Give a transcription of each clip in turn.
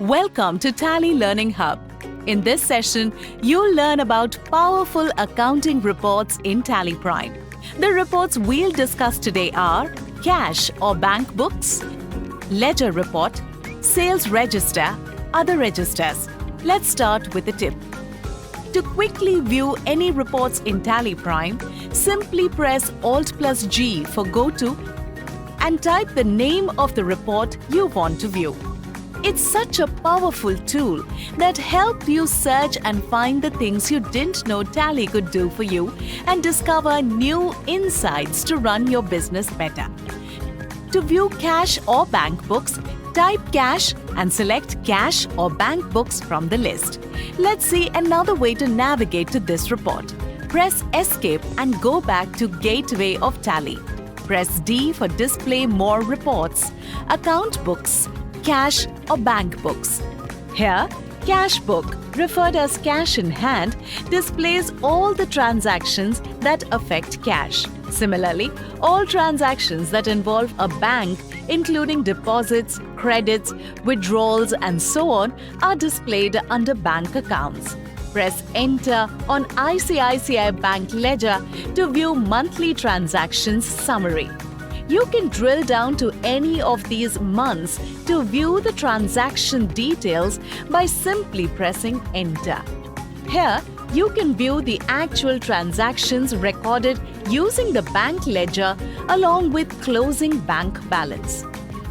Welcome to Tally Learning Hub. In this session, you'll learn about powerful accounting reports in Tally Prime. The reports we'll discuss today are cash or bank books, ledger report, sales register, other registers. Let's start with the tip. To quickly view any reports in Tally Prime, simply press Alt+G for Go To and type the name of the report you want to view. It's such a powerful tool that helps you search and find the things you didn't know Tally could do for you and discover new insights to run your business better. To view cash or bank books, type cash and select cash or bank books from the list. Let's see another way to navigate to this report. Press Escape and go back to Gateway of Tally. Press D for Display More Reports, Account Books, Cash or bank books. Here, cash book, referred as cash in hand, displays all the transactions that affect cash. Similarly, all transactions that involve a bank, including deposits, credits, withdrawals, and so on, are displayed under bank accounts. Press Enter on ICICI Bank Ledger to view monthly transactions summary. You can drill down to any of these months to view the transaction details by simply pressing Enter. Here, you can view the actual transactions recorded using the bank ledger along with closing bank balance.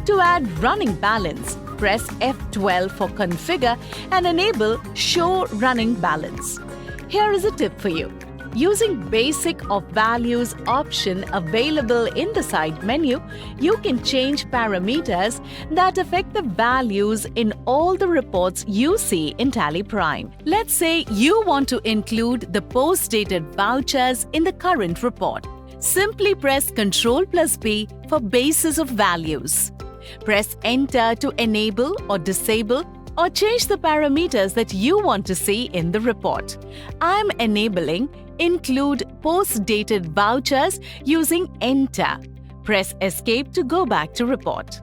To add running balance, press F12 for Configure and enable Show Running Balance. Here is a tip for you. Using Basic of Values option available in the side menu, you can change parameters that affect the values in all the reports you see in Tally Prime. Let's say you want to include the post-dated vouchers in the current report. Simply press Ctrl+B for Basis of Values. Press Enter to enable or disable or change the parameters that you want to see in the report. I'm enabling Include Post-Dated Vouchers using Enter. Press Escape to go back to report.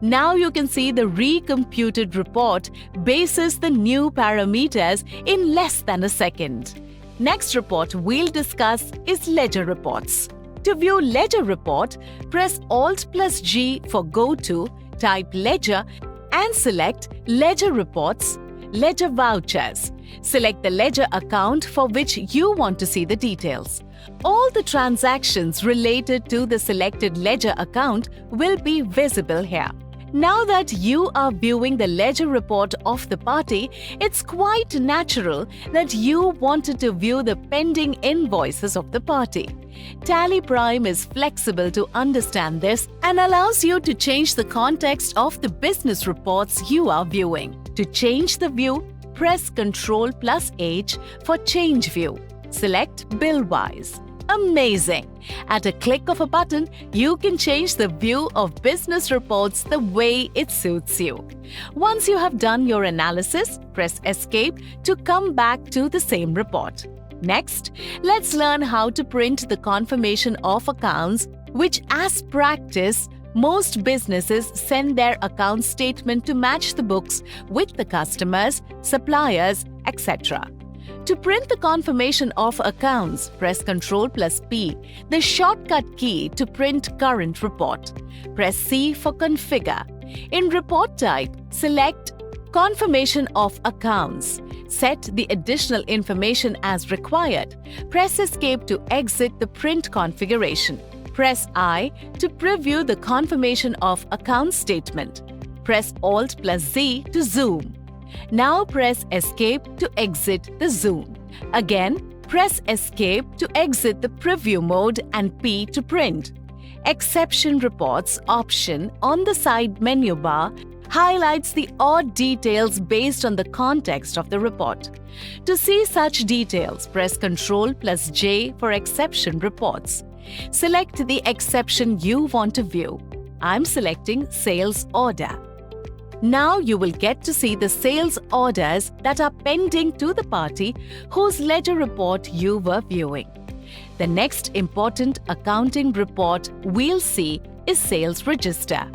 Now you can see the recomputed report bases the new parameters in less than a second. Next report we'll discuss is ledger reports. To view ledger report, press Alt+G for Go To, type ledger and select Ledger Reports, Ledger Vouchers. Select the ledger account for which you want to see the details. All the transactions related to the selected ledger account will be visible here. Now that you are viewing the ledger report of the party, it's quite natural that you wanted to view the pending invoices of the party. Tally Prime is flexible to understand this and allows you to change the context of the business reports you are viewing. To change the view, press Ctrl+H for Change View. Select Bill-Wise. Amazing! At a click of a button, you can change the view of business reports the way it suits you. Once you have done your analysis, press Escape to come back to the same report. Next, let's learn how to print the confirmation of accounts, which as practice, most businesses send their account statement to match the books with the customers, suppliers, etc. To print the confirmation of accounts, press Ctrl+P, the shortcut key to print current report. Press C for Configure. In report type, select Confirmation of Accounts. Set the additional information as required. Press Escape to exit the print configuration. Press I to preview the confirmation of account statement. Press Alt+Z to zoom. Now press Escape to exit the zoom. Again, press Escape to exit the preview mode and P to print. Exception Reports option on the side menu bar highlights the odd details based on the context of the report. To see such details, press Ctrl+J for Exception Reports. Select the exception you want to view. I'm selecting Sales Order. Now you will get to see the sales orders that are pending to the party whose ledger report you were viewing. The next important accounting report we'll see is Sales Register.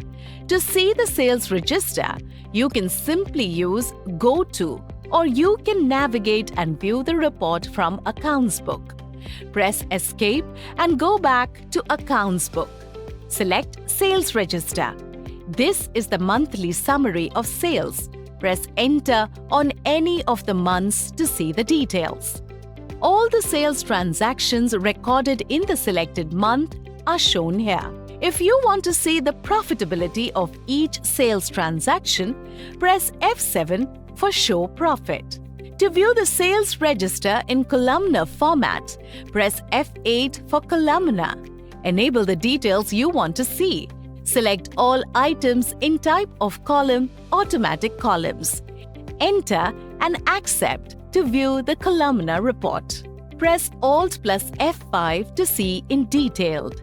To see the sales register, You can simply use Go To, or you can navigate and view the report from Accounts Book. Press Escape and go back to Accounts Book. Select Sales Register. This is the monthly summary of sales. Press Enter on any of the months to see the details. All the sales transactions recorded in the selected month are shown here. If you want to see the profitability of each sales transaction, press F7 for Show Profit. To view the sales register in columnar format, press F8 for columnar. Enable the details you want to see. Select all items in type of column, automatic columns. Enter and accept to view the columnar report. Press Alt plus F5 to see in detailed.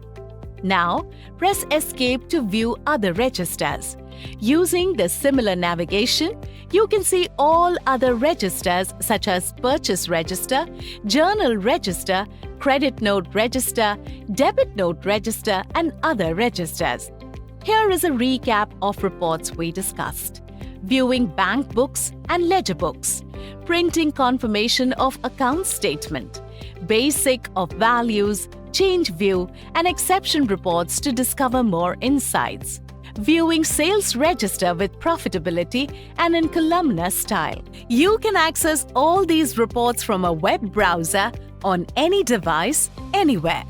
Now, press Escape to view other registers. Using the similar navigation, you can see all other registers such as Purchase Register, Journal Register, Credit Note Register, Debit Note Register, and other registers. Here is a recap of reports we discussed. Viewing bank books and ledger books, printing confirmation of account statement, basic of values, change view, and exception reports to discover more insights. Viewing sales register with profitability and in columnar style. You can access all these reports from a web browser on any device, anywhere.